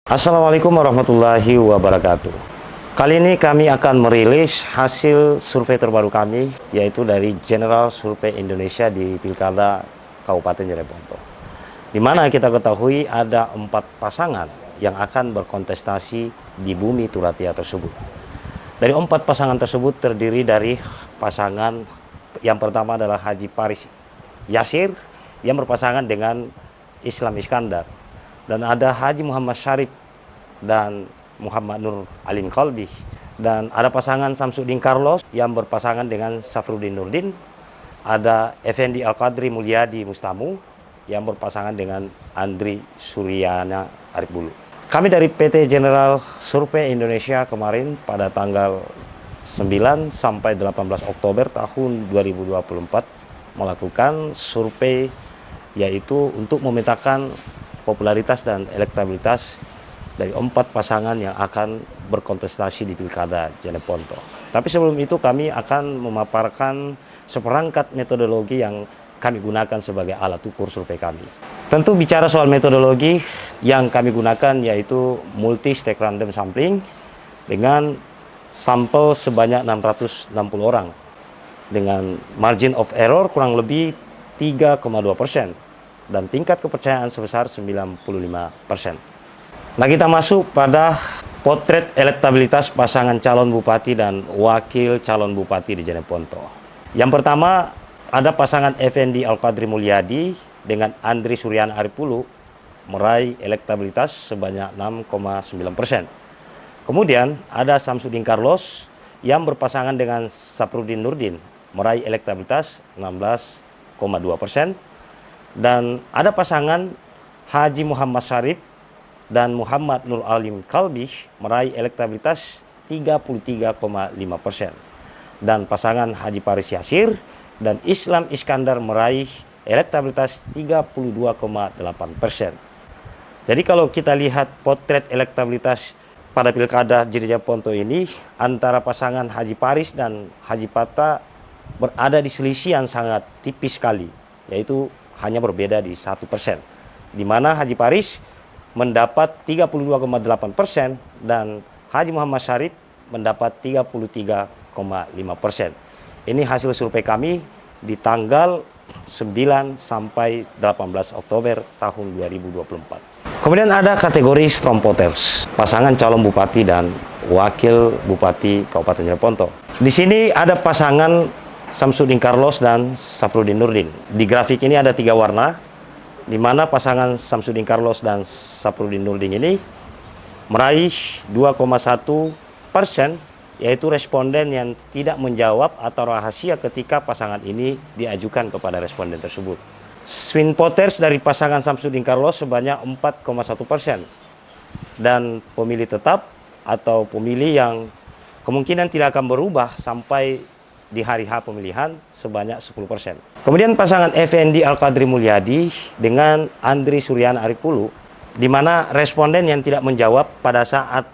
Assalamualaikum warahmatullahi wabarakatuh. Kali ini kami akan merilis hasil survei terbaru kami, yaitu dari General Survey Indonesia di Pilkada Kabupaten Jeneponto. Di mana kita ketahui ada 4 pasangan yang akan berkontestasi di bumi Turatia tersebut. Dari 4 pasangan tersebut terdiri dari pasangan yang pertama adalah Haji Paris Yasir yang berpasangan dengan Islam Iskandar. Dan ada Haji Muhammad Syarif dan Muhammad Nur Alim Kalbi. Dan ada pasangan Samsudin Carlos yang berpasangan dengan Safruddin Nurdin. Ada Effendi Al-Qadri Mulyadi Mustamu yang berpasangan dengan Andri Suryana Arif Bulu. Kami dari PT General Survey Indonesia kemarin pada tanggal 9 sampai 18 Oktober tahun 2024 melakukan survei, yaitu untuk memetakan popularitas dan elektabilitas dari 4 pasangan yang akan berkontestasi di Pilkada Jeneponto. Tapi sebelum itu kami akan memaparkan seperangkat metodologi yang kami gunakan sebagai alat ukur survei kami. Tentu bicara soal metodologi yang kami gunakan yaitu multi-stage random sampling dengan sampel sebanyak 660 orang dengan margin of error kurang lebih 3,2%. Dan tingkat kepercayaan sebesar 95%. Nah, kita masuk pada potret elektabilitas pasangan calon bupati dan wakil calon bupati di Jeneponto. Yang pertama ada pasangan Effendi Al-Qadri Mulyadi dengan Andri Suryana Arif Bulu meraih elektabilitas sebanyak 6,9%. Kemudian ada Samsudin Carlos yang berpasangan dengan Safruddin Nurdin meraih elektabilitas 16,2%. Dan ada pasangan Haji Muhammad Syarif dan Muhammad Nur Alim Kalbi meraih elektabilitas 33,5%. Dan pasangan Haji Paris Yasir dan Islam Iskandar meraih elektabilitas 32,8%. Jadi kalau kita lihat potret elektabilitas pada Pilkada Jeneponto ini, antara pasangan Haji Paris dan Haji Pata berada di selisih yang sangat tipis sekali, yaitu hanya berbeda di 1%, di mana Haji Paris mendapat 32,8% dan Haji Muhammad Syarif mendapat 33,5%. Ini hasil survei kami di tanggal 9 sampai 18 Oktober tahun 2024. Kemudian ada kategori strong voters, pasangan calon bupati dan wakil bupati Kabupaten Jeneponto. Di sini ada pasangan Samsudin Carlos dan Safruddin Nurdin. Di grafik ini ada 3 warna, di mana pasangan Samsudin Carlos dan Safruddin Nurdin ini meraih 2,1%, yaitu responden yang tidak menjawab atau rahasia ketika pasangan ini diajukan kepada responden tersebut. Swing voters dari pasangan Samsudin Carlos sebanyak 4,1%, dan pemilih tetap atau pemilih yang kemungkinan tidak akan berubah sampai di hari H pemilihan sebanyak 10%. Kemudian pasangan Effendi Al-Qadri Mulyadi dengan Andri Suryana Arif Bulu, di mana responden yang tidak menjawab pada saat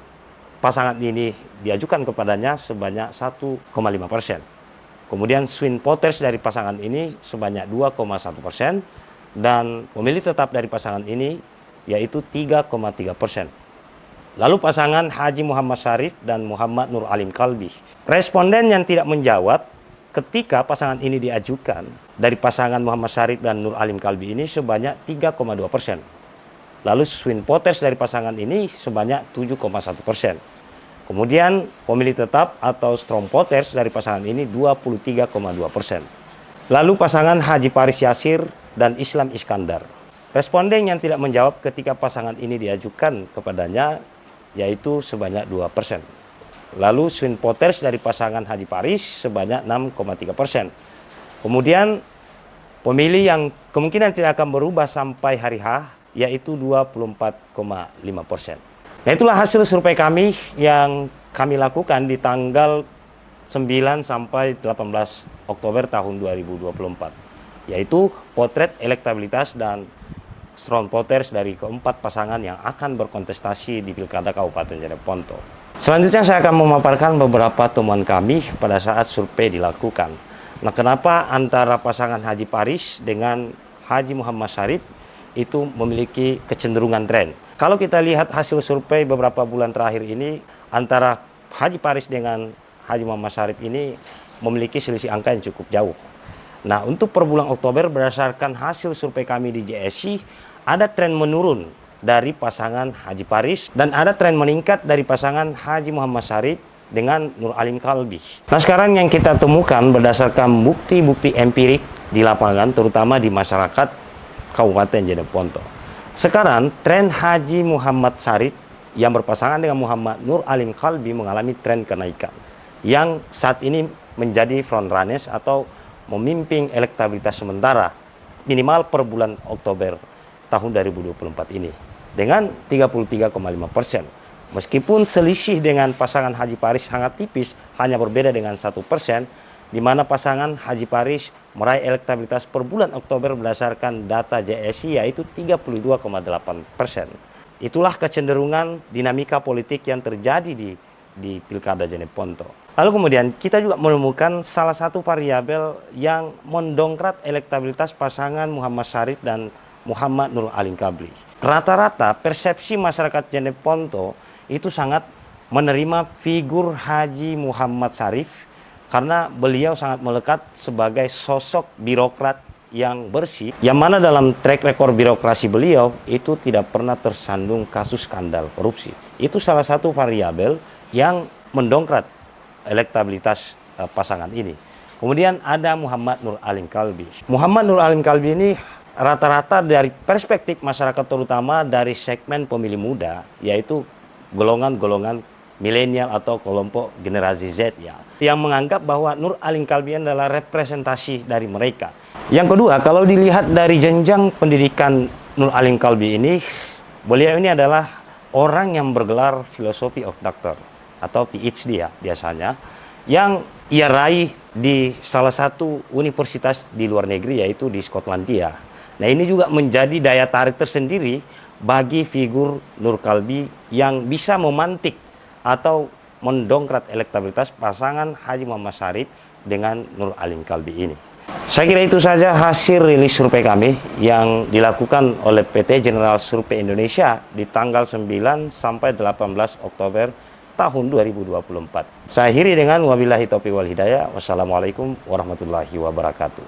pasangan ini diajukan kepadanya sebanyak 1,5%. Kemudian swing voters dari pasangan ini sebanyak 2,1%, dan pemilih tetap dari pasangan ini yaitu 3,3%. Lalu pasangan Haji Muhammad Syarif dan Muhammad Nur Alim Kalbi. Responden yang tidak menjawab ketika pasangan ini diajukan dari pasangan Muhammad Syarif dan Nur Alim Kalbi ini sebanyak 3,2%. Lalu swing voters dari pasangan ini sebanyak 7,1%. Kemudian pemilih tetap atau strong voters dari pasangan ini 23,2%. Lalu pasangan Haji Paris Yasir dan Islam Iskandar. Responden yang tidak menjawab ketika pasangan ini diajukan kepadanya yaitu sebanyak 2%. Lalu swing voters dari pasangan Haji Paris sebanyak 6,3%. Kemudian pemilih yang kemungkinan tidak akan berubah sampai hari H yaitu 24,5%. Nah, itulah hasil survei kami yang kami lakukan di tanggal 9 sampai 18 Oktober tahun 2024, yaitu potret elektabilitas dan strong voters dari keempat pasangan yang akan berkontestasi di Pilkada Kabupaten Jeneponto. Selanjutnya saya akan memaparkan beberapa temuan kami pada saat survei dilakukan. Nah, kenapa antara pasangan Haji Paris dengan Haji Muhammad Syarif itu memiliki kecenderungan tren? Kalau kita lihat hasil survei beberapa bulan terakhir ini, antara Haji Paris dengan Haji Muhammad Syarif ini memiliki selisih angka yang cukup jauh. Nah, untuk per bulan Oktober berdasarkan hasil survei kami di JSI, ada tren menurun dari pasangan Haji Paris dan ada tren meningkat dari pasangan Haji Muhammad Syarif dengan Nur Alim Kalbi. Nah, sekarang yang kita temukan berdasarkan bukti-bukti empirik di lapangan, terutama di masyarakat Kabupaten Jeneponto. Sekarang, tren Haji Muhammad Syarif yang berpasangan dengan Muhammad Nur Alim Kalbi mengalami tren kenaikan, yang saat ini menjadi frontrunners atau memimpin elektabilitas sementara minimal per bulan Oktober tahun 2024 ini dengan 33,5%. Meskipun selisih dengan pasangan Haji Paris sangat tipis, hanya berbeda dengan 1%, di mana pasangan Haji Paris meraih elektabilitas per bulan Oktober berdasarkan data JSI yaitu 32,8%. Itulah kecenderungan dinamika politik yang terjadi di Pilkada Jeneponto. Lalu kemudian kita juga menemukan salah satu variabel yang mendongkrak elektabilitas pasangan Muhammad Syarif dan Muhammad Nur Alim Kalbi. Rata-rata persepsi masyarakat Jeneponto itu sangat menerima figur Haji Muhammad Syarif karena beliau sangat melekat sebagai sosok birokrat yang bersih, yang mana dalam track record birokrasi beliau itu tidak pernah tersandung kasus skandal korupsi. Itu salah satu variabel yang mendongkrak elektabilitas pasangan ini. Kemudian ada Muhammad Nur Alim Kalbi. Muhammad Nur Alim Kalbi ini rata-rata dari perspektif masyarakat, terutama dari segmen pemilih muda, yaitu golongan-golongan milenial atau kelompok generasi Z ya, yang menganggap bahwa Nur Alim Kalbi adalah representasi dari mereka. Yang kedua, kalau dilihat dari jenjang pendidikan Nur Alim Kalbi ini, beliau ini adalah orang yang bergelar filosofi of doctor atau PhD ya biasanya, yang ia raih di salah satu universitas di luar negeri yaitu di Skotlandia. Nah, ini juga menjadi daya tarik tersendiri bagi figur Nur Kalbi yang bisa memantik atau mendongkrak elektabilitas pasangan Haji Muhammad Syarif dengan Nur Alim Kalbi ini. Saya kira itu saja hasil rilis survei kami yang dilakukan oleh PT General Survei Indonesia di tanggal 9 sampai 18 Oktober tahun 2024. Saya akhiri dengan wabillahi taufiq wal hidayah. Wassalamualaikum warahmatullahi wabarakatuh.